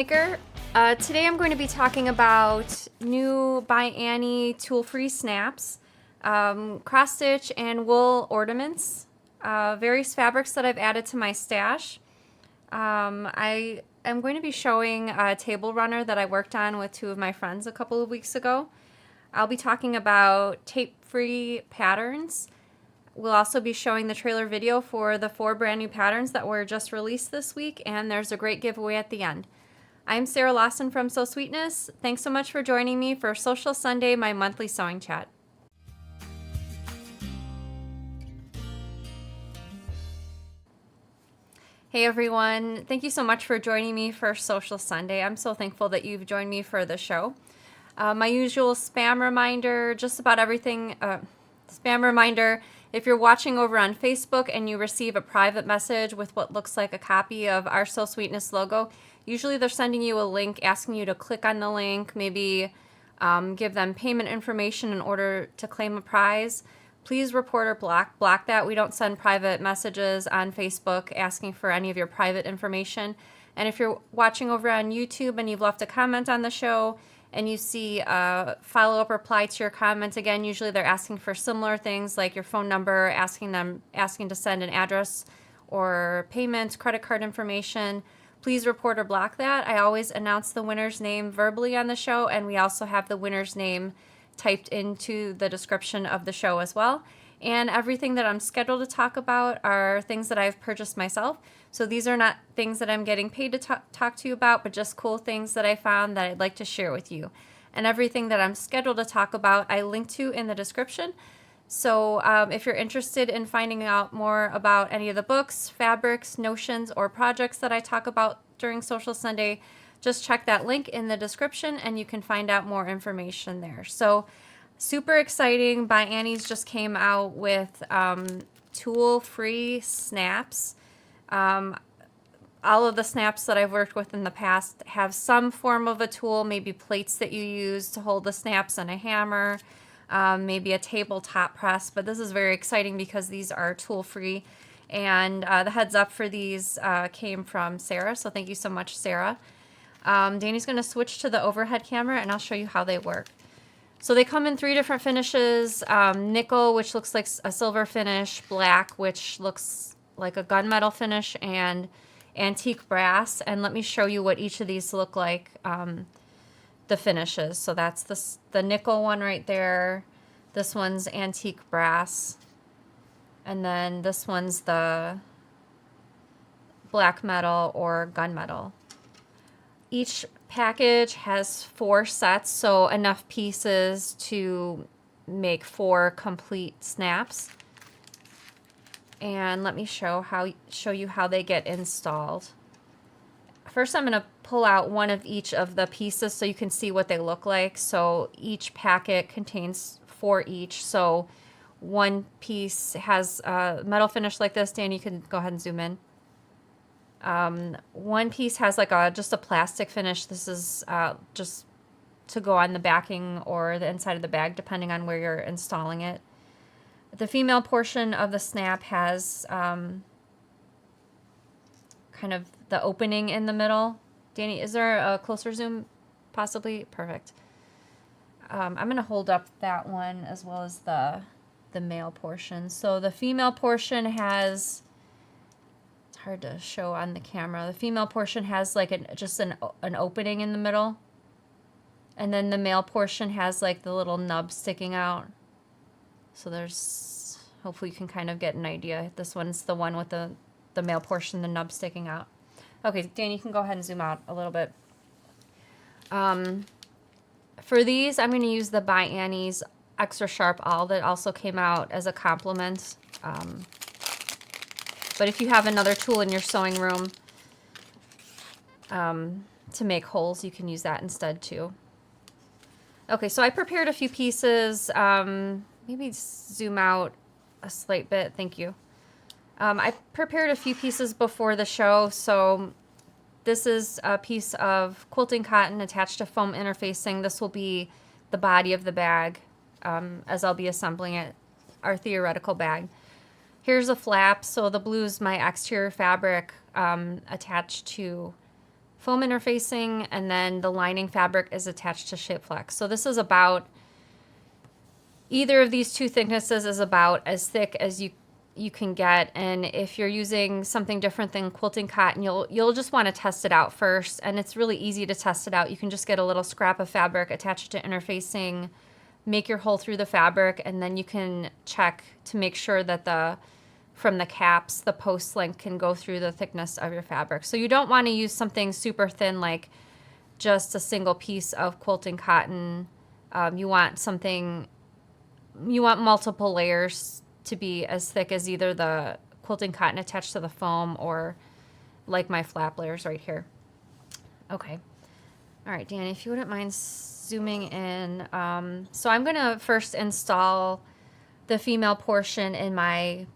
Maker. Today I'm going to be talking about new by Annie tool-free snaps, cross stitch and wool ornaments, various fabrics that I've added to my stash. I am going to be showing a table runner that I worked on with two of my friends a couple of weeks ago. I'll be talking about tape-free patterns. We'll also be showing the trailer video for the 4 brand new patterns that were just released this week, and there's a great giveaway at the end. I'm Sarah Lawson from Sew Sweetness. Thanks so much for joining me for Social Sunday, my monthly sewing chat. Hey everyone, thank you so much for joining me for Social Sunday. I'm so thankful that you've joined me for the show. My usual spam reminder, just about everything, spam reminder, if you're watching over on Facebook and you receive a private message with what looks like a copy of our Sew Sweetness logo, usually they're sending you a link asking you to click on the link, maybe give them payment information in order to claim a prize. Please report or block that. We don't send private messages on Facebook asking for any of your private information. And if you're watching over on YouTube and you've left a comment on the show and you see a follow-up reply to your comment, again, usually they're asking for similar things like your phone number, asking to send an address or payment, credit card information. Please report or block that. I always announce the winner's name verbally on the show, and we also have the winner's name typed into the description of the show as well. And everything that I'm scheduled to talk about are things that I've purchased myself. So these are not things that I'm getting paid to talk to you about, but just cool things that I found that I'd like to share with you. And everything that I'm scheduled to talk about, I link to in the description. So if you're interested in finding out more about any of the books, fabrics, notions, or projects that I talk about during Social Sunday, just check that link in the description and you can find out more information there. So super exciting. By Annie's just came out with tool-free snaps. All of the snaps that I've worked with in the past have some form of a tool, maybe plates that you use to hold the snaps and a hammer, maybe a tabletop press, but this is very exciting because these are tool-free. And the heads up for these came from Sarah, so thank you so much, Sarah. Danny's going to switch to the overhead camera and I'll show you how they work. So they come in 3 different finishes, nickel, which looks like a silver finish, black, which looks like a gunmetal finish, and antique brass. And let me show you what each of these look like, the finishes. So that's the nickel one right there. This one's antique brass. And then this one's the black metal or gunmetal. Each package has 4 sets, so enough pieces to make 4 complete snaps. And let me show you how they get installed. First, I'm going to pull out one of each of the pieces so you can see what they look like. So each packet contains 4 each. So one piece has a metal finish like this. Dan, you can go ahead and zoom in. One piece has like just a plastic finish. This is just to go on the backing or the inside of the bag, depending on where you're installing it. The female portion of the snap has kind of the opening in the middle. Danny, is there a closer zoom possibly? Perfect. I'm going to hold up that one as well as the male portion. So the female portion has, it's hard to show on the camera. The female portion has like just an opening in the middle. And then the male portion has like the little nub sticking out. So there's, hopefully you can kind of get an idea. This one's the one with the male portion, the nub sticking out. Okay, Dan, you can go ahead and zoom out a little bit. For these, I'm going to use the By Annie's Extra Sharp Awl that also came out as a compliment. But if you have another tool in your sewing room to make holes, you can use that instead too. Okay, so I prepared a few pieces. Maybe zoom out a slight bit. Thank you. I prepared a few pieces before the show. So this is a piece of quilting cotton attached to foam interfacing. This will be the body of the bag as I'll be assembling it, our theoretical bag. Here's a flap. So the blue is my exterior fabric attached to foam interfacing, and then the lining fabric is attached to Shapeflex. So this is about, either of these two thicknesses is about as thick as you can get. And if you're using something different than quilting cotton, you'll just want to test it out first. And it's really easy to test it out. You can just get a little scrap of fabric, attach it to interfacing, make your hole through the fabric, and then you can check to make sure that from the caps, the post length can go through the thickness of your fabric. So you don't want to use something super thin like just a single piece of quilting cotton. You want multiple layers to be as thick as either the quilting cotton attached to the foam or like my flap layers right here. Okay. All right, Danny, if you wouldn't mind zooming in. So I'm going to first install the female portion in my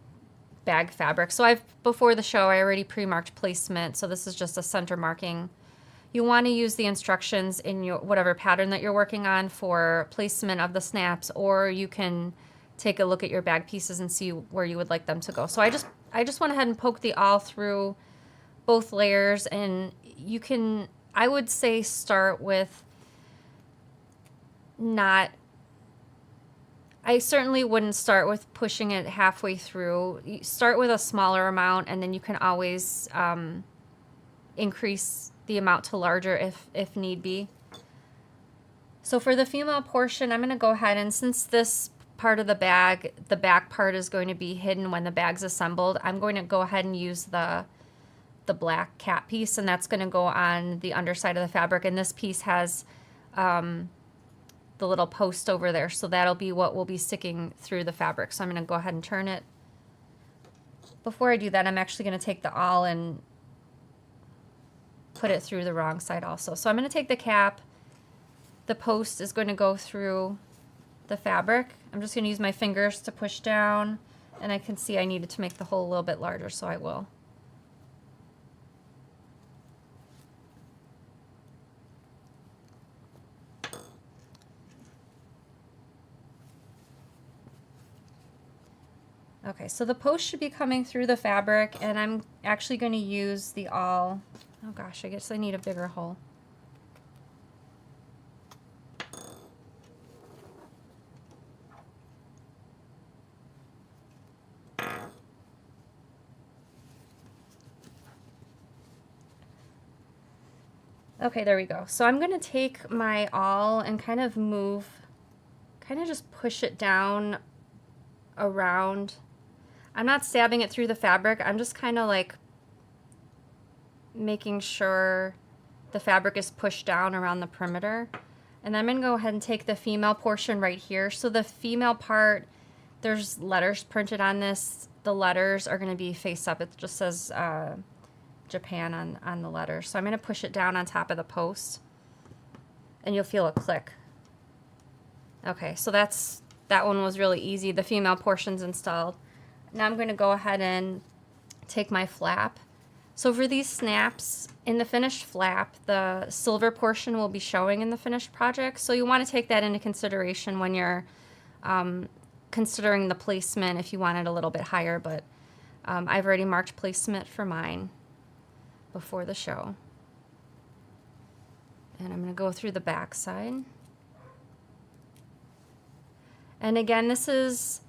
bag fabric. So before the show, I already pre-marked placement. So this is just a center marking. You want to use the instructions in your whatever pattern that you're working on for placement of the snaps, or you can take a look at your bag pieces and see where you would like them to go. So I just went ahead and poked the awl through both layers, and you can, I would say, start with I certainly wouldn't start with pushing it halfway through. You start with a smaller amount, and then you can always increase the amount to larger if need be. So for the female portion, I'm going to go ahead, and since this part of the bag, the back part is going to be hidden when the bag's assembled, I'm going to go ahead and use the black cap piece, and that's going to go on the underside of the fabric. And this piece has the little post over there, so that'll be what will be sticking through the fabric. So I'm going to go ahead and turn it. Before I do that, I'm actually going to take the awl and put it through the wrong side also. So I'm going to take the cap. The post is going to go through the fabric. I'm just going to use my fingers to push down, and I can see I needed to make the hole a little bit larger, so I will. Okay, so the post should be coming through the fabric, and I'm actually going to use the awl. Oh gosh, I guess I need a bigger hole. Okay, there we go. So I'm going to take my awl and kind of just push it down around. I'm not stabbing it through the fabric. I'm just kind of like making sure the fabric is pushed down around the perimeter. And I'm going to go ahead and take the female portion right here. So the female part, there's letters printed on this. The letters are going to be face up. It just says Japan on the letters. So I'm going to push it down on top of the post, and you'll feel a click. Okay, so that one was really easy. The female portion's installed. Now I'm going to go ahead and take my flap. So for these snaps, in the finished flap, the silver portion will be showing in the finished project. So you want to take that into consideration when you're considering the placement if you want it a little bit higher. But I've already marked placement for mine before the show. And I'm going to go through the back side. And again, this is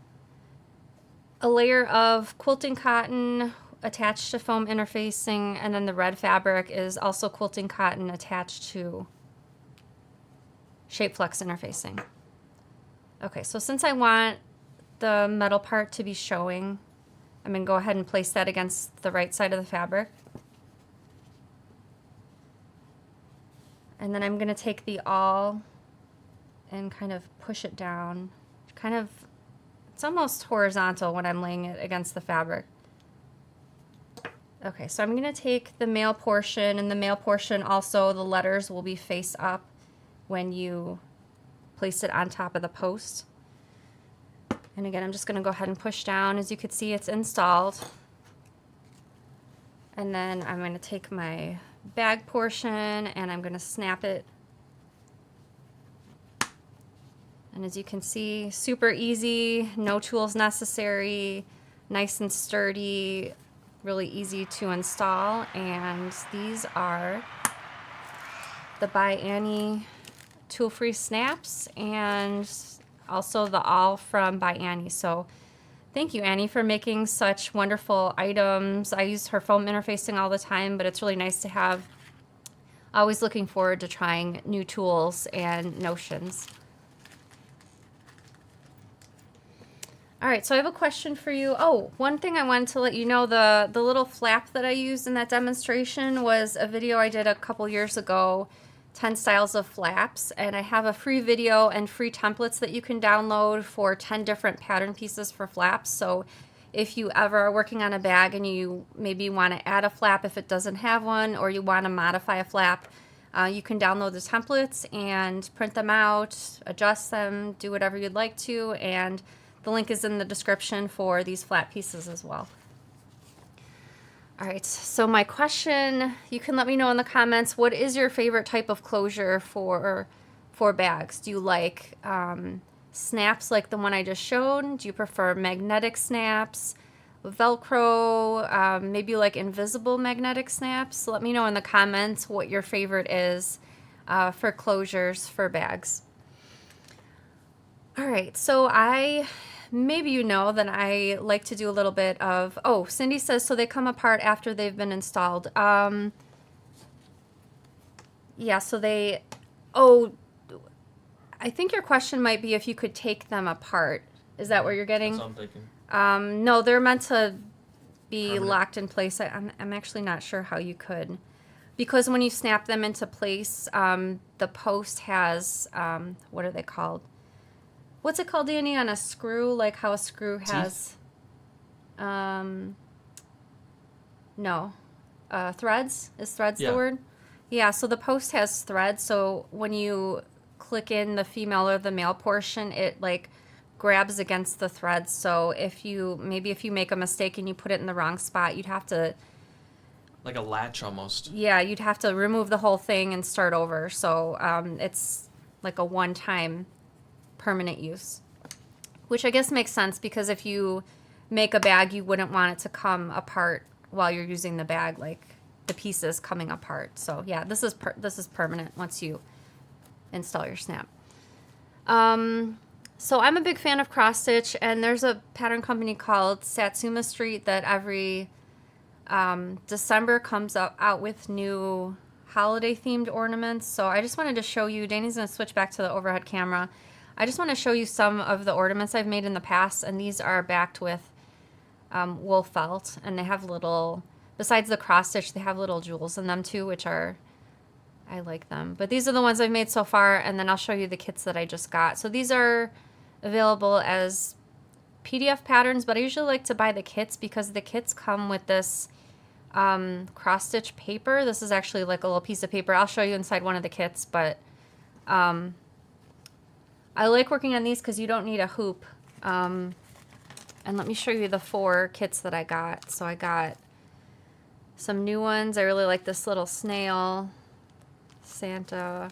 a layer of quilting cotton attached to foam interfacing, and then the red fabric is also quilting cotton attached to Shapeflex interfacing. Okay, so since I want the metal part to be showing, I'm going to go ahead and place that against the right side of the fabric. And then I'm going to take the awl and kind of push it down. It's almost horizontal when I'm laying it against the fabric. Okay, so I'm going to take the male portion, and the male portion also, the letters will be face up when you place it on top of the post. And again, I'm just going to go ahead and push down. As you can see, it's installed. And then I'm going to take my bag portion and I'm going to snap it. And as you can see, super easy, no tools necessary, nice and sturdy, really easy to install. And these are the By Annie tool-free snaps, and also the All from By Annie. So thank you, Annie, for making such wonderful items. I use her foam interfacing all the time, but it's really nice to have. Always looking forward to trying new tools and notions. All right, so I have a question for you. Oh, one thing I wanted to let you know, the little flap that I used in that demonstration was a video I did a couple years ago, 10 styles of flaps, and I have a free video and free templates that you can download for 10 different pattern pieces for flaps. So if you ever are working on a bag and you maybe want to add a flap if it doesn't have one, or you want to modify a flap, you can download the templates and print them out, adjust them, do whatever you'd like to, and the link is in the description for these flat pieces as well. All right, so my question, you can let me know in the comments, what is your favorite type of closure for bags? Do you like snaps like the one I just showed? Do you prefer magnetic snaps, Velcro, maybe you like invisible magnetic snaps? Let me know in the comments what your favorite is for closures for bags. All right, so maybe you know that I like to do a little bit of, oh, Cindy says, so they come apart after they've been installed. Yeah, so I think your question might be if you could take them apart. Is that what you're getting? That's what I'm thinking. No, they're meant to be Permanent. locked in place. I'm actually not sure how you could. Because when you snap them into place, the post has, what are they called? What's it called, Danny, on a screw? Like how a screw has, no, threads? Is threads the word? Yeah, so the post has threads, so when you click in the female or the male portion, it like grabs against the threads. So if you make a mistake and you put it in the wrong spot, you'd have to, like a latch almost. Yeah, you'd have to remove the whole thing and start over. So it's like a one-time permanent use, which I guess makes sense because if you make a bag, you wouldn't want it to come apart while you're using the bag, like the pieces coming apart. So yeah, this is permanent once you install your snap. So I'm a big fan of cross stitch, and there's a pattern company called Satsuma Street that every December comes out with new holiday themed ornaments. So I just wanted to show you, Danny's gonna switch back to the overhead camera. I just want to show you some of the ornaments I've made in the past, and these are backed with wool felt, and they have little, besides the cross stitch, they have little jewels in them too, which are, I like them. But these are the ones I've made so far, and then I'll show you the kits that I just got. So these are available as PDF patterns, but I usually like to buy the kits because the kits come with this cross stitch paper. This is actually like a little piece of paper. I'll show you inside one of the kits, but I like working on these because you don't need a hoop. And let me show you the 4 kits that I got. So I got some new ones. I really like this little snail, Santa,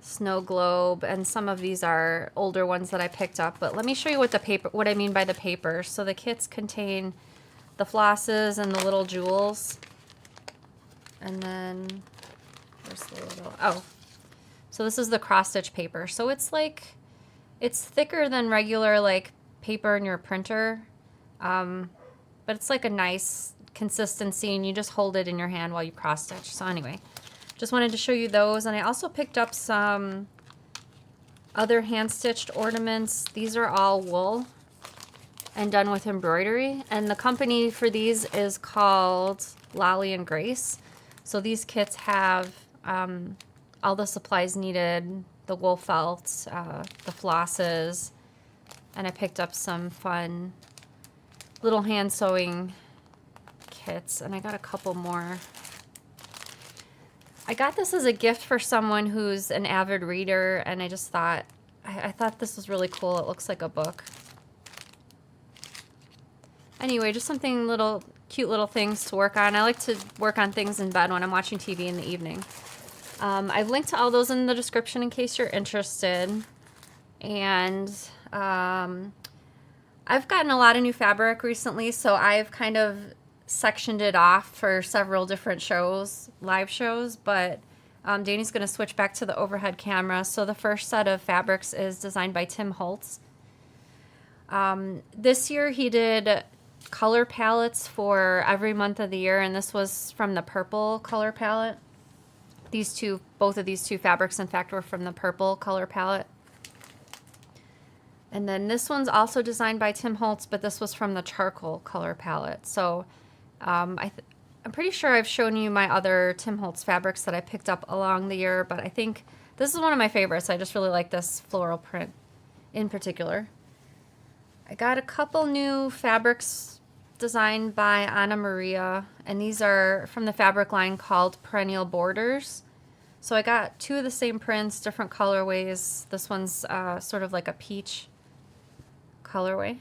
snow globe, and some of these are older ones that I picked up. But let me show you what I mean by the paper. So the kits contain the flosses and the little jewels. And then there's the little, so this is the cross stitch paper. So it's like, it's thicker than regular like paper in your printer, but it's like a nice consistency, and you just hold it in your hand while you cross stitch. So anyway, just wanted to show you those. And I also picked up some other hand stitched ornaments. These are all wool and done with embroidery, and the company for these is called Lolly and Grace. So these kits have all the supplies needed, the wool felt, the flosses, and I picked up some fun little hand sewing kits, and I got a couple more. I got this as a gift for someone who's an avid reader, and I just thought, I thought this was really cool. It looks like a book. Anyway, just something little, cute little things to work on. I like to work on things in bed when I'm watching TV in the evening. I've linked to all those in the description in case you're interested. And I've gotten a lot of new fabric recently, so I've kind of sectioned it off for several different shows, live shows, but Danny's going to switch back to the overhead camera. So the first set of fabrics is designed by Tim Holtz. This year he did color palettes for every month of the year, and this was from the purple color palette. Both of these two fabrics, in fact, were from the purple color palette. And then this one's also designed by Tim Holtz, but this was from the charcoal color palette. So I'm pretty sure I've shown you my other Tim Holtz fabrics that I picked up along the year, but I think this is one of my favorites. I just really like this floral print in particular. I got a couple new fabrics designed by Anna Maria, and these are from the fabric line called Perennial Borders. So I got two of the same prints, different colorways. This one's sort of like a peach colorway.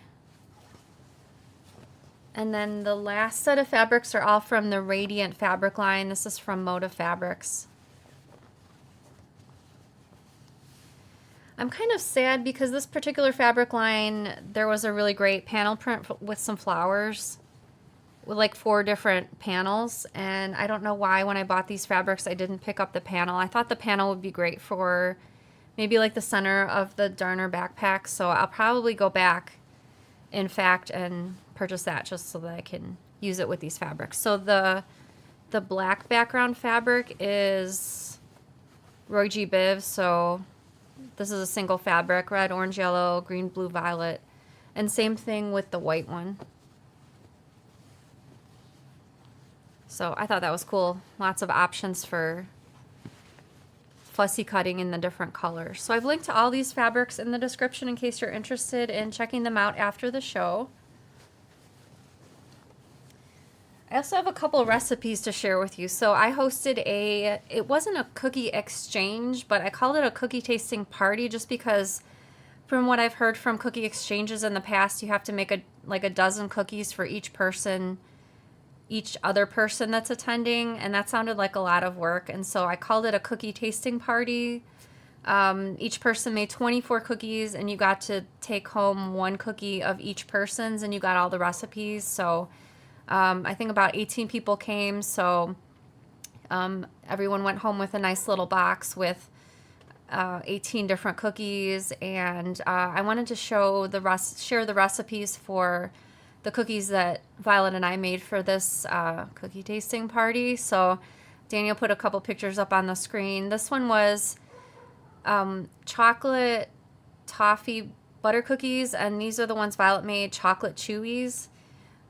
And then the last set of fabrics are all from the Radiant fabric line. This is from Moda Fabrics. I'm kind of sad because this particular fabric line, there was a really great panel print with some flowers with like 4 different panels, and I don't know why when I bought these fabrics I didn't pick up the panel. I thought the panel would be great for maybe like the center of the Darner backpack, so I'll probably go back, in fact, and purchase that just so that I can use it with these fabrics. So the black background fabric is Roy G. Biv, so this is a single fabric, red, orange, yellow, green, blue, violet, and same thing with the white one. So I thought that was cool. Lots of options for fussy cutting in the different colors. So I've linked to all these fabrics in the description in case you're interested in checking them out after the show. I also have a couple recipes to share with you. So I hosted it wasn't a cookie exchange, but I called it a cookie tasting party just because from what I've heard from cookie exchanges in the past, you have to make a dozen cookies for each other person that's attending, and that sounded like a lot of work, and so I called it a cookie tasting party. Each person made 24 cookies, and you got to take home 1 cookie of each person's, and you got all the recipes. So I think about 18 people came, so everyone went home with a nice little box with 18 different cookies, and I wanted to share the recipes for the cookies that Violet and I made for this cookie tasting party. So Daniel put a couple pictures up on the screen. This one was chocolate toffee butter cookies, and these are the ones Violet made, chocolate chewies.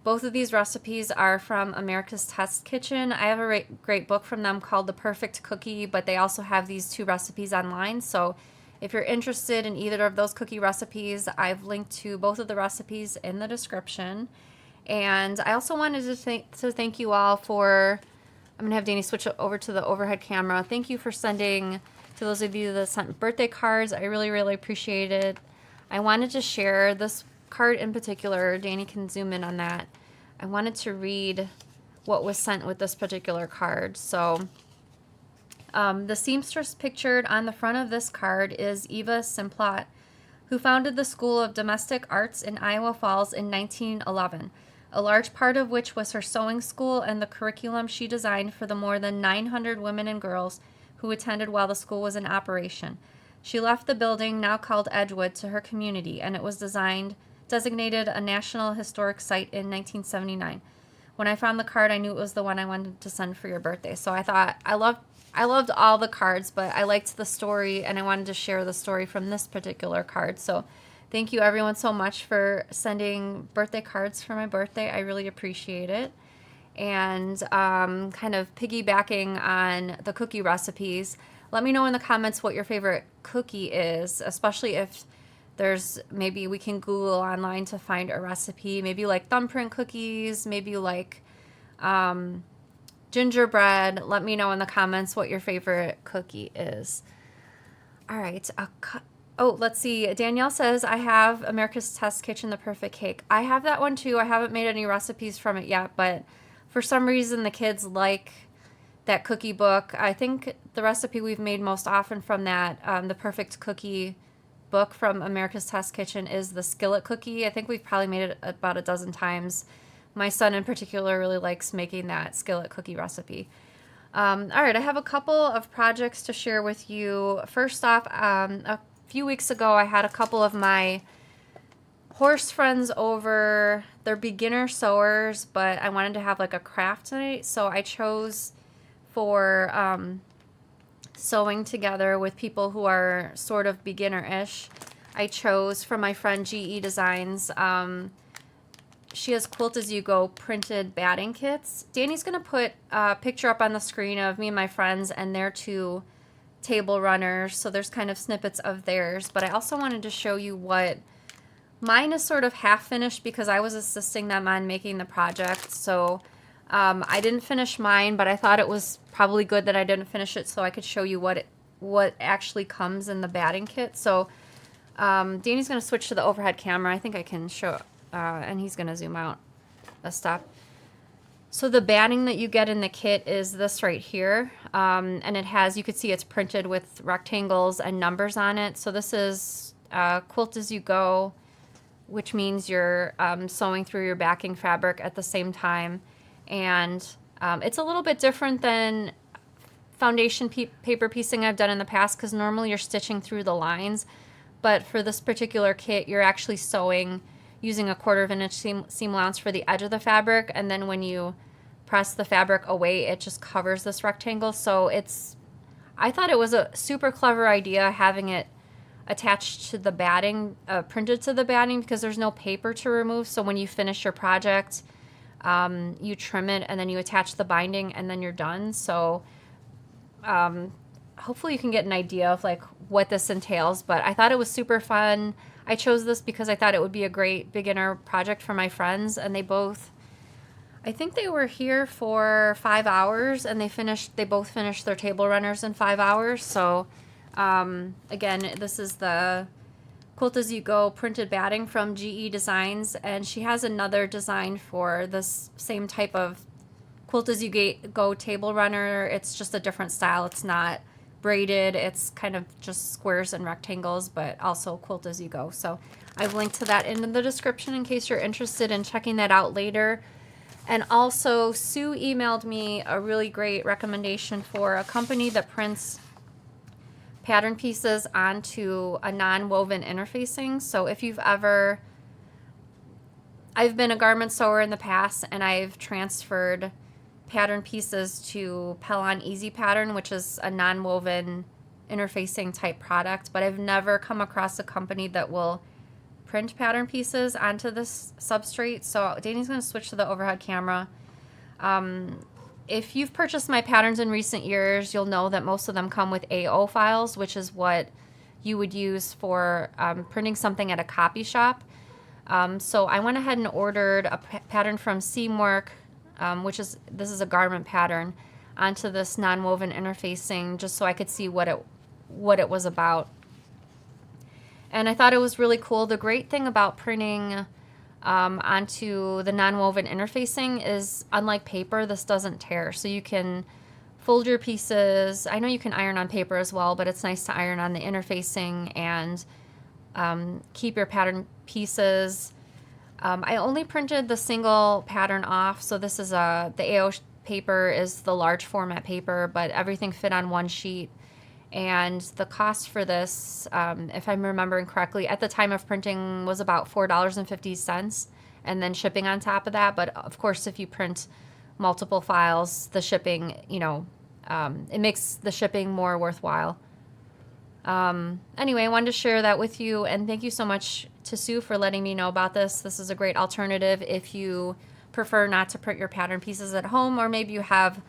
Both of these recipes are from America's Test Kitchen. I have a great book from them called The Perfect Cookie, but they also have these 2 recipes online. So if you're interested in either of those cookie recipes, I've linked to both of the recipes in the description. And I also wanted to thank you all for, I'm going to have Danny switch over to the overhead camera. Thank you for sending, to those of you that sent birthday cards. I really, really appreciate it. I wanted to share this card in particular. Danny can zoom in on that. I wanted to read what was sent with this particular card. So the seamstress pictured on the front of this card is Eva Simplot, who founded the School of Domestic Arts in Iowa Falls in 1911, a large part of which was her sewing school and the curriculum she designed for the more than 900 women and girls who attended while the school was in operation. She left the building, now called Edgewood, to her community, and it was designated a National Historic Site in 1979. When I found the card, I knew it was the one I wanted to send for your birthday. So I thought, I loved all the cards, but I liked the story, and I wanted to share the story from this particular card. So thank you everyone so much for sending birthday cards for my birthday. I really appreciate it. And kind of piggybacking on the cookie recipes, let me know in the comments what your favorite cookie is, especially if maybe we can Google online to find a recipe. Maybe you like thumbprint cookies, maybe you like gingerbread. Let me know in the comments what your favorite cookie is. All right. Let's see. Danielle says, I have America's Test Kitchen, The Perfect Cake. I have that one too. I haven't made any recipes from it yet, but for some reason the kids like that cookie book. I think the recipe we've made most often from that, The Perfect Cookie book from America's Test Kitchen, is the skillet cookie. I think we've probably made it about a dozen times. My son in particular really likes making that skillet cookie recipe. All right, I have a couple of projects to share with you. First off, a few weeks ago, I had a couple of my horse friends over. They're beginner sewers, but I wanted to have like a craft night, so I chose for sewing together with people who are sort of beginner-ish. I chose from my friend GE Designs. She has Quilt As You Go printed batting kits. Danny's going to put a picture up on the screen of me and my friends and their two table runners, so there's kind of snippets of theirs. But I also wanted to show you what mine is sort of half finished because I was assisting them on making the project. So I didn't finish mine, but I thought it was probably good that I didn't finish it so I could show you what actually comes in the batting kit. So Danny's going to switch to the overhead camera. I think I can show, and he's going to zoom out a step. So the batting that you get in the kit is this right here, and it has, you could see it's printed with rectangles and numbers on it. So this is Quilt As You Go, which means you're sewing through your backing fabric at the same time. And it's a little bit different than foundation paper piecing I've done in the past, because normally you're stitching through the lines. But for this particular kit, you're actually sewing using a 1/4 of an inch seam allowance for the edge of the fabric. And then when you press the fabric away, it just covers this rectangle. So I thought it was a super clever idea having it attached to the batting, printed to the batting, because there's no paper to remove. So when you finish your project, you trim it and then you attach the binding and then you're done. So hopefully you can get an idea of like what this entails, but I thought it was super fun. I chose this because I thought it would be a great beginner project for my friends, and I think they were here for 5 hours, and they both finished their table runners in 5 hours. So again, this is the Quilt As You Go printed batting from GE Designs, and she has another design for this same type of Quilt As You Go table runner. It's just a different style. It's not braided. It's kind of just squares and rectangles, but also Quilt As You Go. So I've linked to that in the description in case you're interested in checking that out later. And also, Sue emailed me a really great recommendation for a company that prints pattern pieces onto a non-woven interfacing. So if I've been a garment sewer in the past, and I've transferred pattern pieces to Pellon Easy Pattern, which is a non-woven interfacing type product, but I've never come across a company that will print pattern pieces onto this substrate. So Danny's going to switch to the overhead camera. If you've purchased my patterns in recent years, you'll know that most of them come with AO files, which is what you would use for printing something at a copy shop. So I went ahead and ordered a pattern from Seamwork, this is a garment pattern, onto this non-woven interfacing, just so I could see what it was about. And I thought it was really cool. The great thing about printing onto the non-woven interfacing is, unlike paper, this doesn't tear. So you can fold your pieces. I know you can iron on paper as well, but it's nice to iron on the interfacing and keep your pattern pieces. I only printed the single pattern off, so this is the AO paper is the large format paper, but everything fit on one sheet. And the cost for this, if I'm remembering correctly, at the time of printing was about $4.50, and then shipping on top of that. But of course, if you print multiple files, the shipping, it makes the shipping more worthwhile. Anyway, I wanted to share that with you, and thank you so much to Sue for letting me know about this. This is a great alternative if you prefer not to print your pattern pieces at home, or maybe you have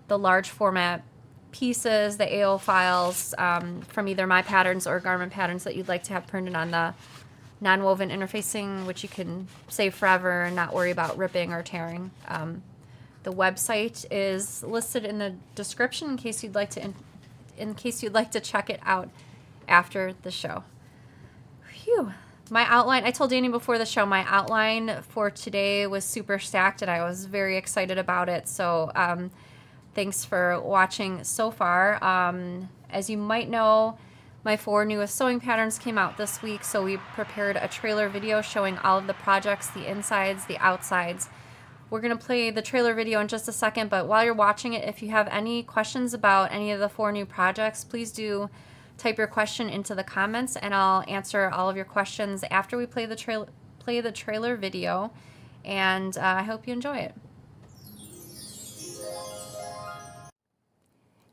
the large format pieces, the AO files from either my patterns or garment patterns that you'd like to have printed on the non-woven interfacing, which you can save forever and not worry about ripping or tearing. The website is listed in the description in case you'd like to check it out after the show. Phew. My outline, I told Danny before the show, my outline for today was super stacked, and I was very excited about it. So thanks for watching so far. As you might know, my 4 newest sewing patterns came out this week, so we prepared a trailer video showing all of the projects, the insides, the outsides, We're going to play the trailer video in just a second, but while you're watching it, if you have any questions about any of the 4 new projects, please do type your question into the comments, and I'll answer all of your questions after we play the trailer video, and I hope you enjoy it.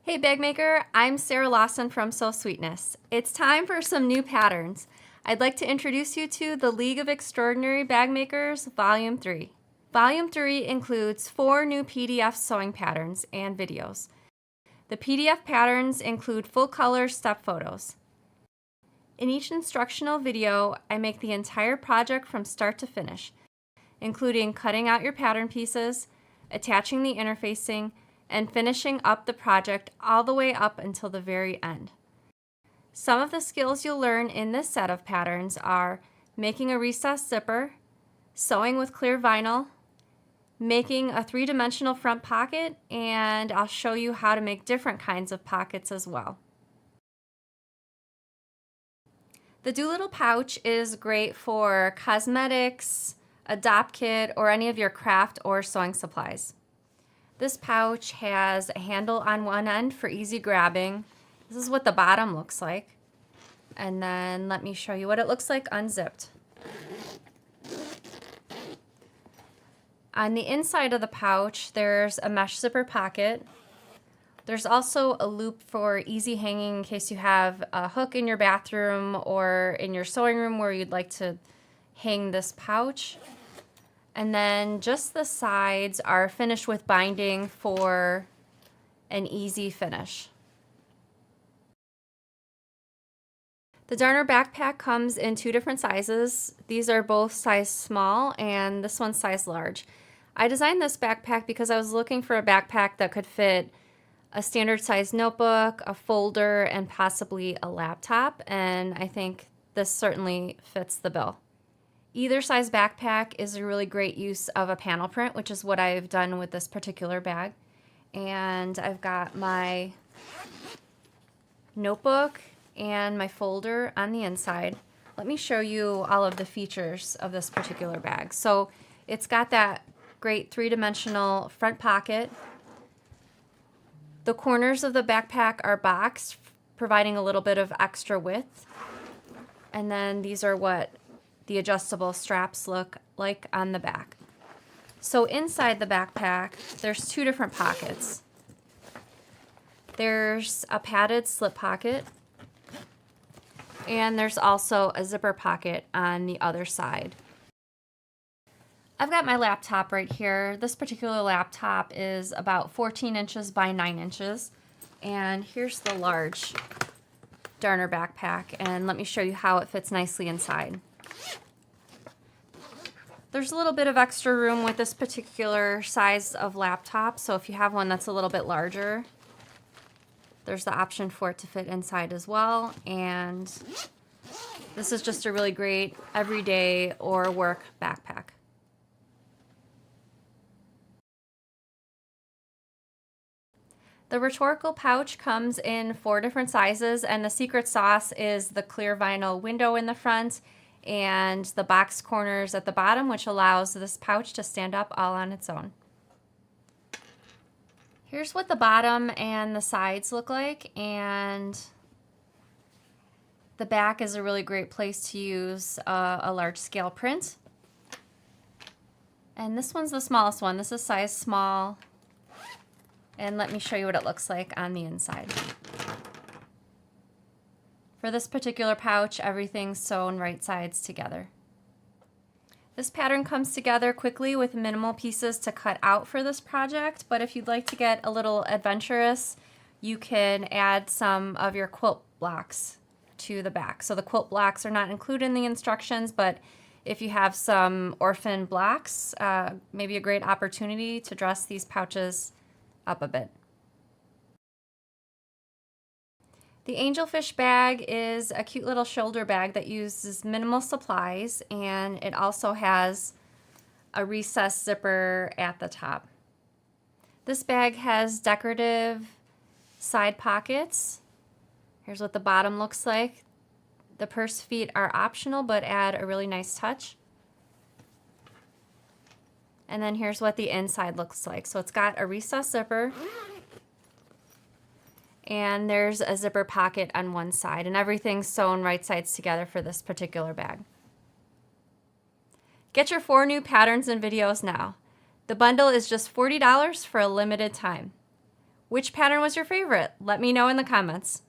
Hey Bagmaker, I'm Sarah Lawson from Sew Sweetness. It's time for some new patterns. I'd like to introduce you to the League of Extraordinary Bagmakers Volume 3. Volume 3 includes 4 new PDF sewing patterns and videos. The PDF patterns include full-color step photos. In each instructional video, I make the entire project from start to finish, including cutting out your pattern pieces, attaching the interfacing, and finishing up the project all the way up until the very end. Some of the skills you'll learn in this set of patterns are making a recessed zipper, sewing with clear vinyl, making a 3-dimensional front pocket, and I'll show you how to make different kinds of pockets as well. The Doolittle pouch is great for cosmetics, a dop kit, or any of your craft or sewing supplies. This pouch has a handle on one end for easy grabbing. This is what the bottom looks like. And then let me show you what it looks like unzipped. On the inside of the pouch, there's a mesh zipper pocket. There's also a loop for easy hanging in case you have a hook in your bathroom or in your sewing room where you'd like to hang this pouch. And then just the sides are finished with binding for an easy finish. The Darner backpack comes in 2 different sizes. These are both size small and this one's size large. I designed this backpack because I was looking for a backpack that could fit a standard size notebook, a folder, and possibly a laptop, and I think this certainly fits the bill. Either size backpack is a really great use of a panel print, which is what I've done with this particular bag. And I've got my notebook and my folder on the inside. Let me show you all of the features of this particular bag. So it's got that great 3-dimensional front pocket. The corners of the backpack are boxed, providing a little bit of extra width. And then these are what the adjustable straps look like on the back. So inside the backpack, there's 2 different pockets. There's a padded slip pocket, and there's also a zipper pocket on the other side. I've got my laptop right here. This particular laptop is about 14 inches by 9 inches. And here's the large Darner backpack, and let me show you how it fits nicely inside. There's a little bit of extra room with this particular size of laptop, so if you have one that's a little bit larger, there's the option for it to fit inside as well. And this is just a really great everyday or work backpack. The rhetorical pouch comes in 4 different sizes, and the secret sauce is the clear vinyl window in the front and the box corners at the bottom, which allows this pouch to stand up all on its own. Here's what the bottom and the sides look like, and the back is a really great place to use a large scale print. And this one's the smallest one. This is size small. And let me show you what it looks like on the inside. For this particular pouch, everything's sewn right sides together. This pattern comes together quickly with minimal pieces to cut out for this project, but if you'd like to get a little adventurous, you can add some of your quilt blocks to the back. So the quilt blocks are not included in the instructions, but if you have some orphan blocks, maybe a great opportunity to dress these pouches up a bit. The angelfish bag is a cute little shoulder bag that uses minimal supplies, and it also has a recessed zipper at the top. This bag has decorative side pockets. Here's what the bottom looks like. The purse feet are optional but add a really nice touch. And then here's what the inside looks like. So it's got a recessed zipper, and there's a zipper pocket on one side, and everything's sewn right sides together for this particular bag. Get your 4 new patterns and videos now. The bundle is just $40 for a limited time. Which pattern was your favorite? Let me know in the comments.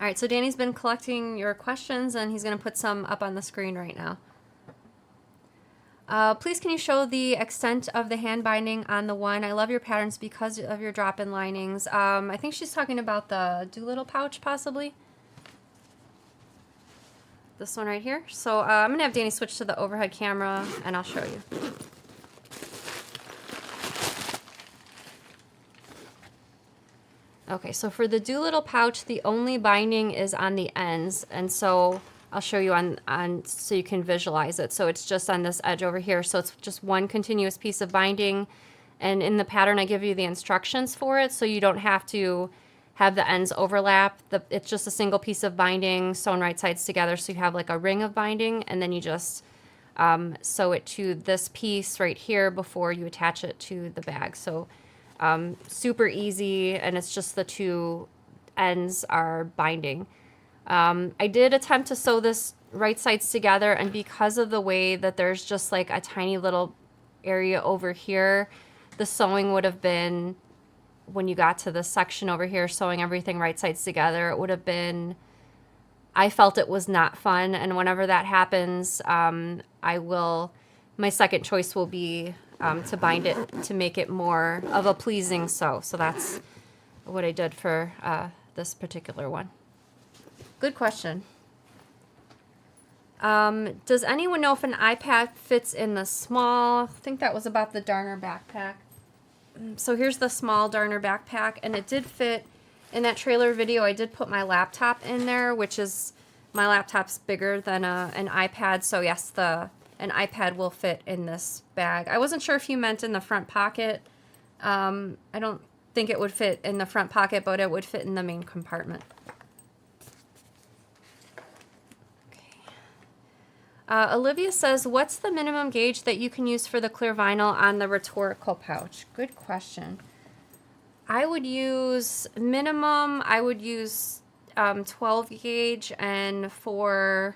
All right, so Danny's been collecting your questions, and he's going to put some up on the screen right now. Please can you show the extent of the hand binding on the one? I love your patterns because of your drop-in linings. I think she's talking about the Doolittle pouch, possibly. This one right here. So I'm going to have Danny switch to the overhead camera, and I'll show you. Okay, so for the Doolittle pouch, the only binding is on the ends, and so I'll show you on so you can visualize it. So it's just on this edge over here. So it's just one continuous piece of binding. And in the pattern, I give you the instructions for it, so you don't have to have the ends overlap. It's just a single piece of binding sewn right sides together. So you have like a ring of binding, and then you just sew it to this piece right here before you attach it to the bag. So super easy, and it's just the 2 ends are binding. I did attempt to sew this right sides together, and because of the way that there's just like a tiny little area over here, the sewing would have been, when you got to this section over here, sewing everything right sides together, it would have been, I felt it was not fun. And whenever that happens, my second choice will be to bind it to make it more of a pleasing sew. So that's what I did for this particular one. Good question. Does anyone know if an iPad fits in the small? I think that was about the darner backpack. So here's the small darner backpack, and it did fit in that trailer video. I did put my laptop in there, which is, my laptop's bigger than an iPad. So yes, an iPad will fit in this bag. I wasn't sure if you meant in the front pocket. I don't think it would fit in the front pocket, but it would fit in the main compartment. Olivia says, what's the minimum gauge that you can use for the clear vinyl on the rhetorical pouch? Good question. I would use minimum, I would use 12 gauge, and for,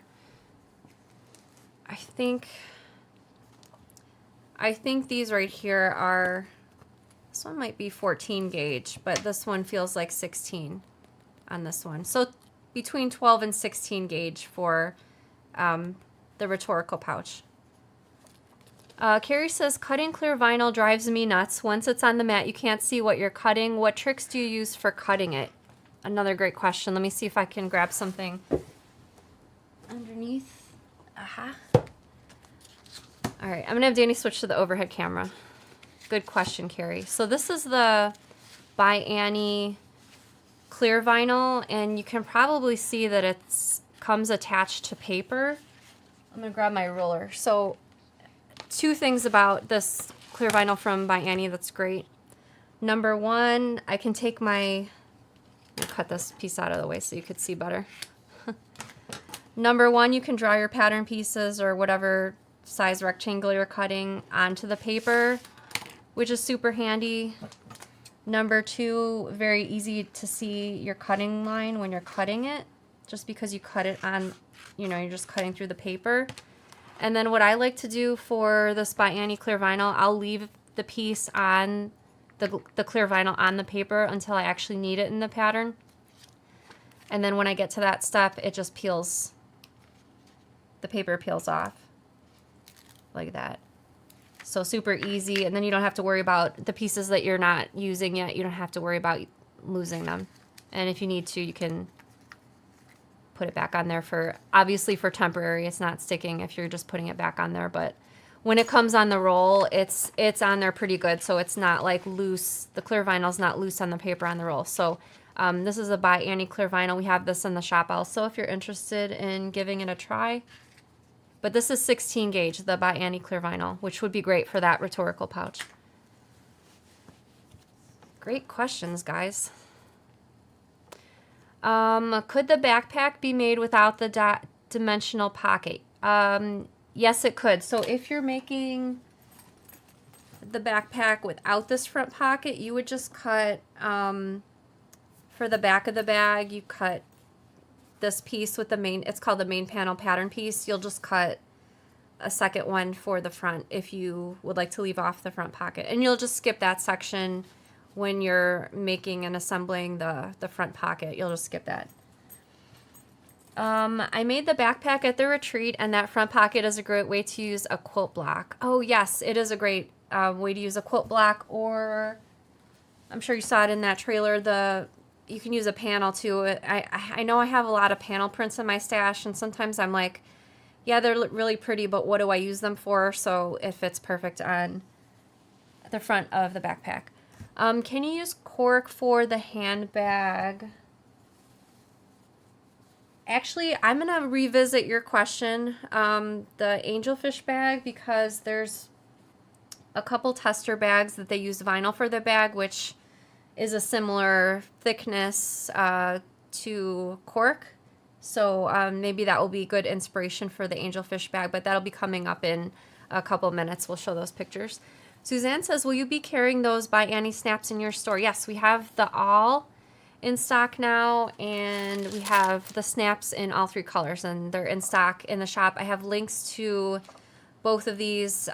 I think these right here are, this one might be 14 gauge, but this one feels like 16 on this one. So between 12 and 16 gauge for the rhetorical pouch. Carrie says, cutting clear vinyl drives me nuts. Once it's on the mat, you can't see what you're cutting. What tricks do you use for cutting it? Another great question. Let me see if I can grab something underneath. Aha. All right, I'm gonna have Danny switch to the overhead camera. Good question, Carrie. So this is the by Annie clear vinyl, and you can probably see that it's comes attached to paper. I'm gonna grab my ruler. So 2 things about this clear vinyl from by Annie that's great. Number 1, I can take my, I'll cut this piece out of the way so you could see better. Number 1, you can draw your pattern pieces or whatever size rectangle you're cutting onto the paper, which is super handy. Number 2, very easy to see your cutting line when you're cutting it, just because you cut it on, you know, you're just cutting through the paper. And then what I like to do for this by Annie clear vinyl, I'll leave the piece on the clear vinyl on the paper until I actually need it in the pattern. And then when I get to that step, it just peels, the paper peels off like that. So super easy, and then you don't have to worry about the pieces that you're not using yet. You don't have to worry about losing them. And if you need to, you can put it back on there for, obviously for temporary. It's not sticking if you're just putting it back on there, but when it comes on the roll, it's on there pretty good, so it's not like loose. The clear vinyl's not loose on the paper on the roll. So this is a by Annie clear vinyl. We have this in the shop also if you're interested in giving it a try. But this is 16 gauge, the by Annie clear vinyl, which would be great for that rhetorical pouch. Great questions, guys. Could the backpack be made without the dimensional pocket? Yes, it could. So if you're making the backpack without this front pocket, you would just cut, for the back of the bag, you cut this piece with the main, it's called the main panel pattern piece. You'll just cut a second one for the front if you would like to leave off the front pocket. And you'll just skip that section when you're making and assembling the front pocket. You'll just skip that. I made the backpack at the retreat, and that front pocket is a great way to use a quilt block. Oh yes, it is a great way to use a quilt block, or I'm sure you saw it in that trailer, you can use a panel too. I know I have a lot of panel prints in my stash, and sometimes I'm like, yeah, they're really pretty, but what do I use them for? So it fits perfect on the front of the backpack. Can you use cork for the handbag? Actually, I'm going to revisit your question, the angelfish bag, because there's a couple tester bags that they use vinyl for the bag, which is a similar thickness to cork. So maybe that will be good inspiration for the angelfish bag, but that'll be coming up in a couple minutes. We'll show those pictures. Suzanne says, will you be carrying those by Annie snaps in your store? Yes, we have the all in stock now, and we have the snaps in all three colors, and they're in stock in the shop. I have links to both of these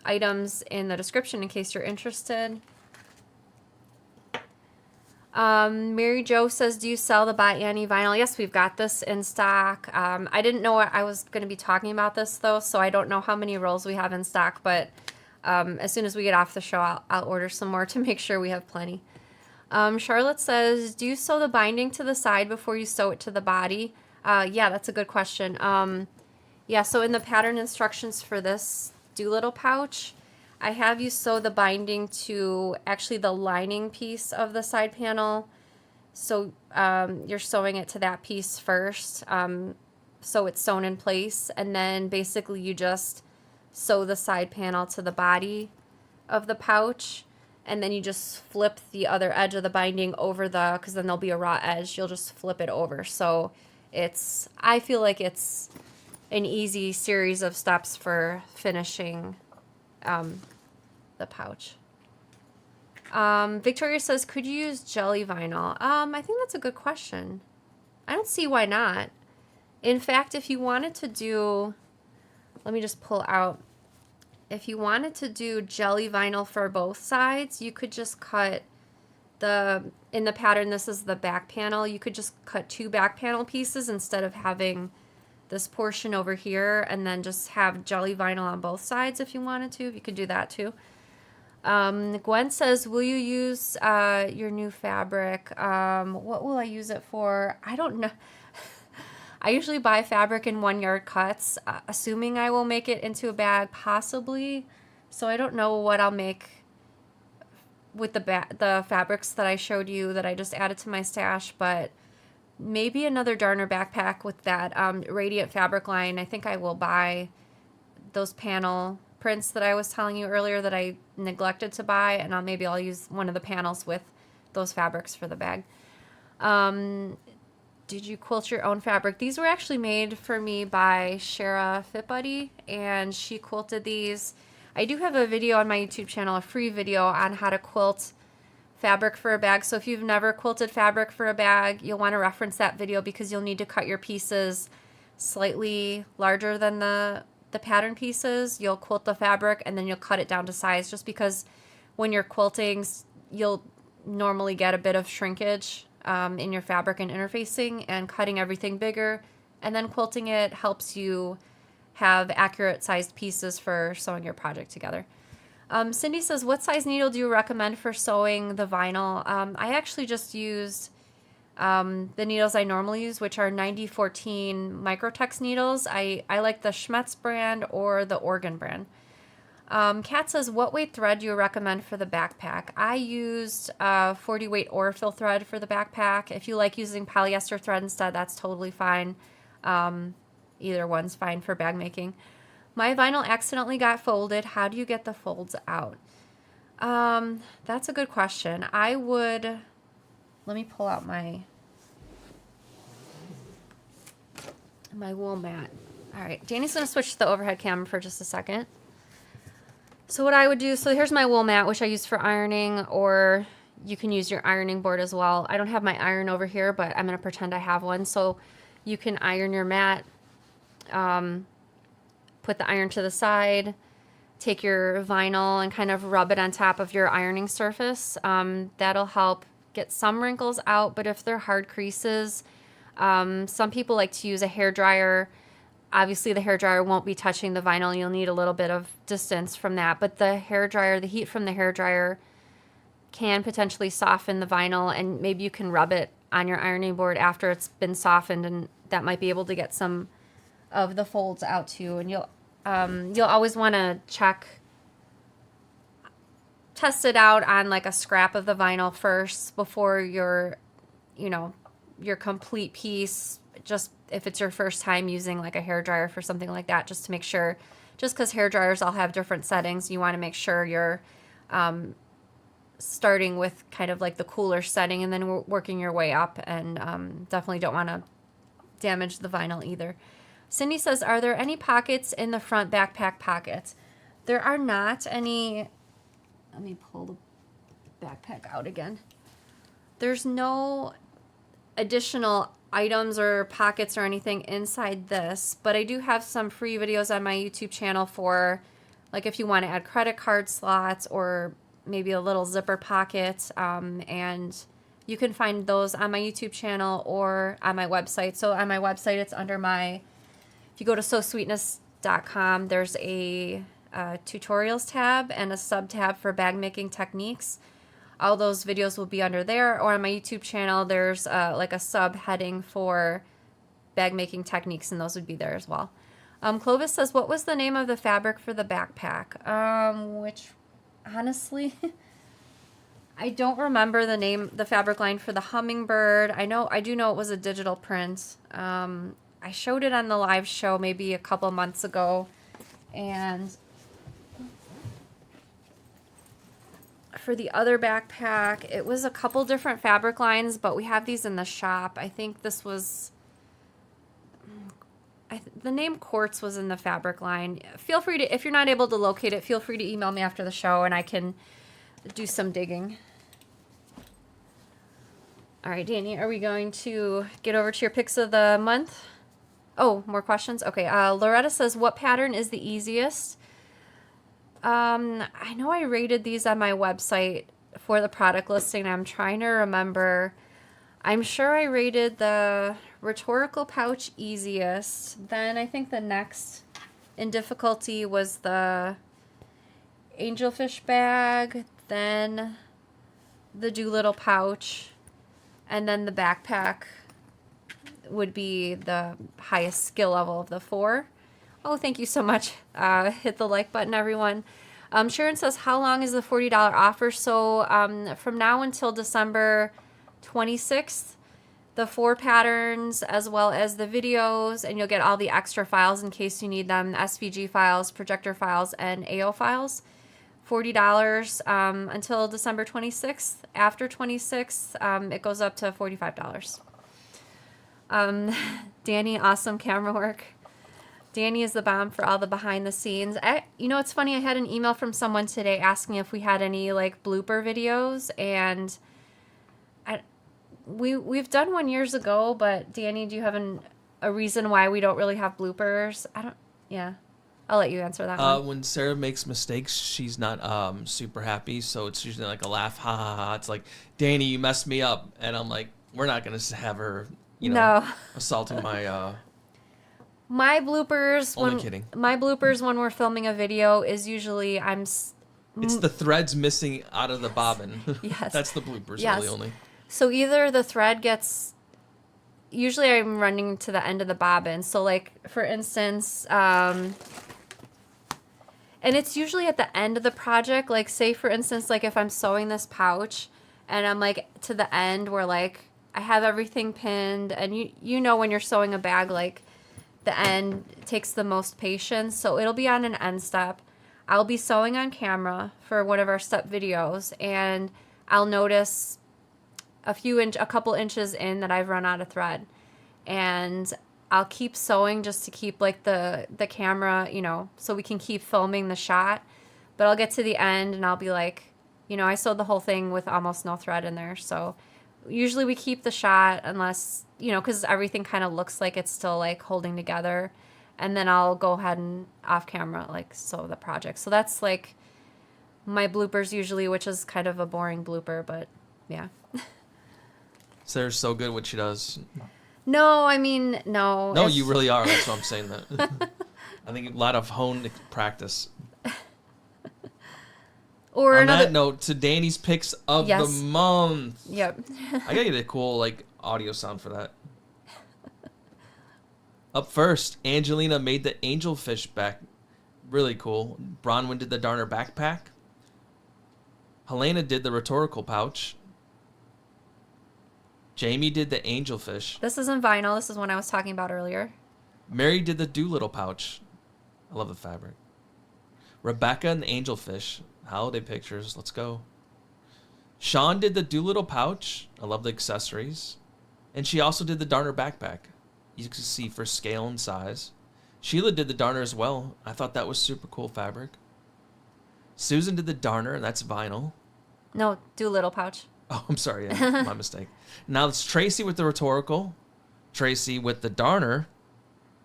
items in the description in case you're interested. Mary Jo says, do you sell the By Annie vinyl? Yes, we've got this in stock. I didn't know I was going to be talking about this, though, so I don't know how many rolls we have in stock, but as soon as we get off the show, I'll order some more to make sure we have plenty. Charlotte says, do you sew the binding to the side before you sew it to the body? Yeah, that's a good question. Yeah, so in the pattern instructions for this Doolittle pouch, I have you sew the binding to actually the lining piece of the side panel. So you're sewing it to that piece first, so it's sewn in place, and then basically you just sew the side panel to the body of the pouch, and then you just flip the other edge of the binding over because then there'll be a raw edge. You'll just flip it over. So I feel like it's an easy series of steps for finishing the pouch. Victoria says, could you use jelly vinyl? I think that's a good question. I don't see why not. In fact, if you wanted to do, let me just pull out. If you wanted to do jelly vinyl for both sides, you could just cut in the pattern, this is the back panel, you could just cut two back panel pieces instead of having this portion over here, and then just have jelly vinyl on both sides if you wanted to. You could do that too. Gwen says, will you use your new fabric? What will I use it for? I don't know. I usually buy fabric in 1 yard cuts, assuming I will make it into a bag, possibly. So I don't know what I'll make with the fabrics that I showed you that I just added to my stash, but maybe another Darner backpack with that Radiant fabric line. I think I will buy those panel prints that I was telling you earlier that I neglected to buy, and maybe I'll use one of the panels with those fabrics for the bag. Did you quilt your own fabric? These were actually made for me by Shara FitBuddy, and she quilted these. I do have a video on my YouTube channel, a free video on how to quilt fabric for a bag. So if you've never quilted fabric for a bag, you'll want to reference that video because you'll need to cut your pieces slightly larger than the pattern pieces. You'll quilt the fabric and then you'll cut it down to size, just because when you're quilting, you'll normally get a bit of shrinkage in your fabric and interfacing, and cutting everything bigger and then quilting it helps you have accurate sized pieces for sewing your project together. Cindy says, what size needle do you recommend for sewing the vinyl? I actually just used the needles I normally use, which are 9014 Microtex needles. I like the Schmetz brand or the Oregon brand. Kat says, what weight thread do you recommend for the backpack? I used 40 weight Orifil thread for the backpack. If you like using polyester thread instead, that's totally fine. Either one's fine for bag making. My vinyl accidentally got folded. How do you get the folds out? That's a good question. Let me pull out my wool mat. All right, Danny's going to switch to the overhead camera for just a second. So what I would do, so here's my wool mat, which I use for ironing, or you can use your ironing board as well. I don't have my iron over here, but I'm going to pretend I have one. So you can iron your mat, put the iron to the side, take your vinyl and kind of rub it on top of your ironing surface. That'll help get some wrinkles out, but if they're hard creases, some people like to use a hair dryer. Obviously the hair dryer won't be touching the vinyl. You'll need a little bit of distance from that, but the hair dryer, the heat from the hair dryer can potentially soften the vinyl, and maybe you can rub it on your ironing board after it's been softened, and that might be able to get some of the folds out too. And you'll always want to test it out on like a scrap of the vinyl first before your complete piece, just if it's your first time using like a hair dryer for something like that, just to make sure, just because hair dryers all have different settings, you want to make sure you're starting with kind of like the cooler setting and then working your way up, and definitely don't want to damage the vinyl either. Cindy says, are there any pockets in the front backpack pockets? There are not any. Let me pull the backpack out again. There's no additional items or pockets or anything inside this, but I do have some free videos on my YouTube channel for, like, if you want to add credit card slots or maybe a little zipper pocket, and you can find those on my YouTube channel or on my website. So on my website, it's under my, if you go to sewsweetness.com, there's a tutorials tab and a sub tab for bag making techniques. All those videos will be under there, or on my YouTube channel, there's like a sub heading for bag making techniques, and those would be there as well. Clovis says, what was the name of the fabric for the backpack? Which, honestly, I don't remember the name, the fabric line for the hummingbird. I do know it was a digital print. I showed it on the live show maybe a couple months ago, and for the other backpack, it was a couple different fabric lines, but we have these in the shop. I think this was, the name Quartz was in the fabric line. Feel free to, if you're not able to locate it, feel free to email me after the show and I can do some digging. All right, Danny, are we going to get over to your picks of the month? Oh, more questions? Okay, Loretta says, what pattern is the easiest? I know I rated these on my website for the product listing. I'm trying to remember. I'm sure I rated the rhetorical pouch easiest. Then I think the next in difficulty was the angelfish bag, then the Doolittle pouch, and then the backpack would be the highest skill level of the four. Oh, thank you so much. Hit the like button, everyone. Sharon says, how long is the $40 offer? So from now until December 26th, the 4 patterns as well as the videos, and you'll get all the extra files in case you need them, SVG files, projector files, and AO files. $40 until December 26th. After 26th, it goes up to $45. Danny, awesome camera work. Danny is the bomb for all the behind the scenes. It's funny, I had an email from someone today asking if we had any like blooper videos, and we've done one years ago, but Danny, do you have a reason why we don't really have bloopers? I'll let you answer that one. When Sarah makes mistakes, she's not super happy, so it's usually like a laugh, ha ha ha. It's like, Danny, you messed me up, and I'm like, we're not gonna have her, No. assaulting my. My bloopers. Only kidding. My bloopers when we're filming a video is usually It's the threads missing out of the bobbin. Yes. That's the bloopers, yes. really only. So either the thread gets. Usually I'm running to the end of the bobbin. So like for instance, and it's usually at the end of the project. Like say for instance, like if I'm sewing this pouch, and I'm like to the end where like I have everything pinned, and you know when you're sewing a bag, like the end takes the most patience, so it'll be on an end step. I'll be sewing on camera for one of our step videos, and I'll notice a couple inches in that I've run out of thread, and I'll keep sewing just to keep like the camera, so we can keep filming the shot. But I'll get to the end and I'll be like, I sewed the whole thing with almost no thread in there. So usually we keep the shot unless, because everything kind of looks like it's still like holding together. And then I'll go ahead and off camera like sew the project. So that's like my bloopers usually, which is kind of a boring blooper, but yeah. Sarah's so good at what she does. No, I mean, no. No, you really are. That's why I'm saying that. I think a lot of honed practice. Or on another that note, to Danny's picks of the month. Yep. I gotta get a cool like audio sound for that. Up first, Angelina made the angelfish back. Really cool. Bronwyn did the Darner backpack. Helena did the rhetorical pouch. Jamie did the angelfish. This isn't vinyl. This is one I was talking about earlier. Mary did the Doolittle pouch. I love the fabric. Rebecca and the angelfish. Holiday pictures. Let's go. Sean did the Doolittle pouch. I love the accessories. And she also did the Darner backpack. You can see for scale and size. Sheila did the Darner as well. I thought that was super cool fabric. Susan did the Darner, and that's vinyl. No, Doolittle pouch. Oh, I'm sorry. Yeah, my mistake. Now it's Tracy with the rhetorical, Tracy with the Darner,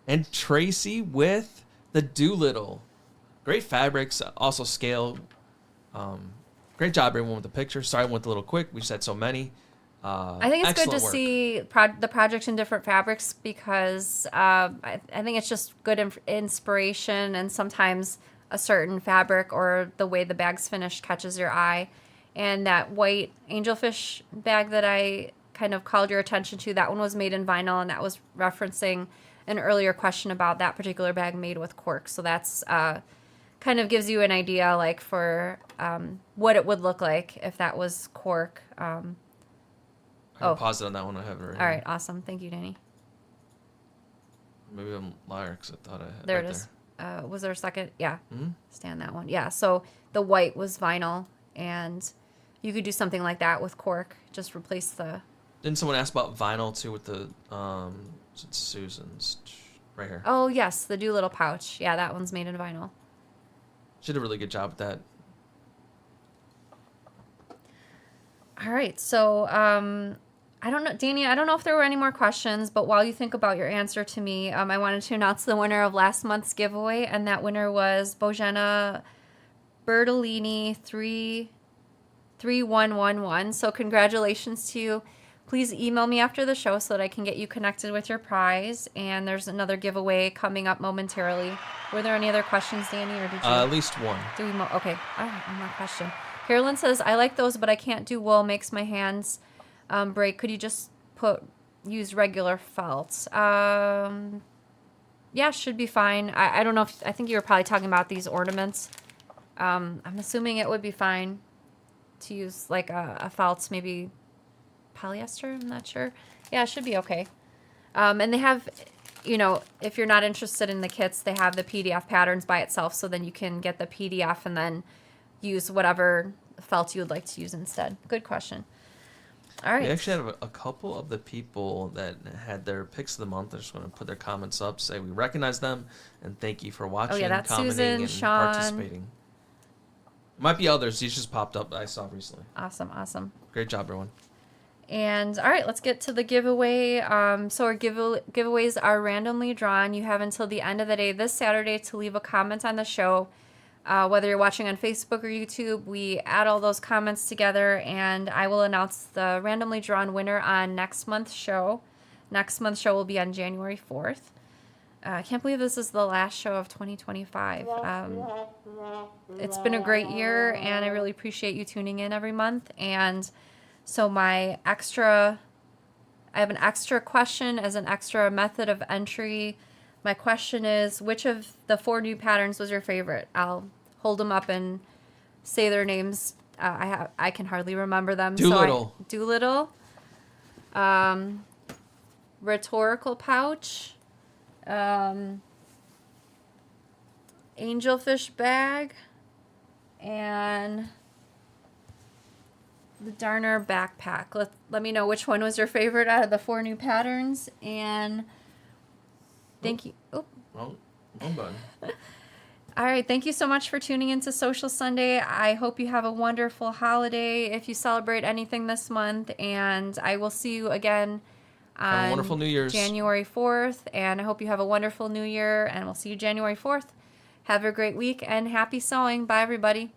and Tracy with the Doolittle. Great fabrics, also scale. Great job, everyone, with the picture. Sorry I went a little quick. We just had so many. I think it's good to see the project in different fabrics because I think it's just good inspiration, and sometimes a certain fabric or the way the bag's finished catches your eye. And that white angelfish bag that I kind of called your attention to, that one was made in vinyl, and that was referencing an earlier question about that particular bag made with cork. So that's kind of gives you an idea like for what it would look like if that was cork. I paused it on that one. I have it right All right, awesome. Thank you, Danny. Maybe I'm a liar because I thought I had There right it is. Was there a second? Yeah. Mm-hmm. Stand that one. Yeah, so the white was vinyl, and you could do something like that with cork. Just replace the... Didn't someone ask about vinyl too with the it's Susan's right here? Oh, yes, the Doolittle pouch. Yeah, that one's made in vinyl. She did a really good job with that. All right, so I don't know, Danny, I don't know if there were any more questions, but while you think about your answer to me, I wanted to announce the winner of last month's giveaway, and that winner was Bojana Bertolini 33111. So congratulations to you. Please email me after the show so that I can get you connected with your prize. And there's another giveaway coming up momentarily. Were there any other questions, Danny, or did you? At least one. Okay. All right, one more question. Carolyn says, I like those, but I can't do wool. Makes my hands break. Could you just use regular felt? Yeah, should be fine. I don't know I think you were probably talking about these ornaments. I'm assuming it would be fine to use like a felt, maybe polyester. I'm not sure. Yeah, it should be okay. And they have, if you're not interested in the kits, they have the PDF patterns by itself. So then you can get the PDF and then use whatever felt you would like to use instead. Good question. All right. We actually have a couple of the people that had their picks of the month. I just want to put their comments up, say we recognize them, and thank you for watching, that's commenting, Susan, and Sean. participating. Might be others. These just popped up that I saw recently. Awesome. Great job, everyone. And all right, let's get to the giveaway. So our giveaways are randomly drawn. You have until the end of the day this Saturday to leave a comment on the show. Whether you're watching on Facebook or YouTube, we add all those comments together, and I will announce the randomly drawn winner on next month's show. Next month's show will be on January 4th. I can't believe this is the last show of 2025. It's been a great year, and I really appreciate you tuning in every month. And so I have an extra question as an extra method of entry. My question is, which of the 4 new patterns was your favorite? I'll hold them up and say their names. I can hardly remember them. Doolittle. Doolittle. Rhetorical pouch. Angelfish bag. And the Darner backpack. Let me know which one was your favorite out of the 4 new patterns. And Thank you. Oh. Wrong button. All right. Thank you so much for tuning into Social Sunday. I hope you have a wonderful holiday if you celebrate anything this month. And I will see you again Have a on wonderful New Year's. January 4th. And I hope you have a wonderful New Year. And we'll see you January 4th. Have a great week and happy sewing. Bye, everybody.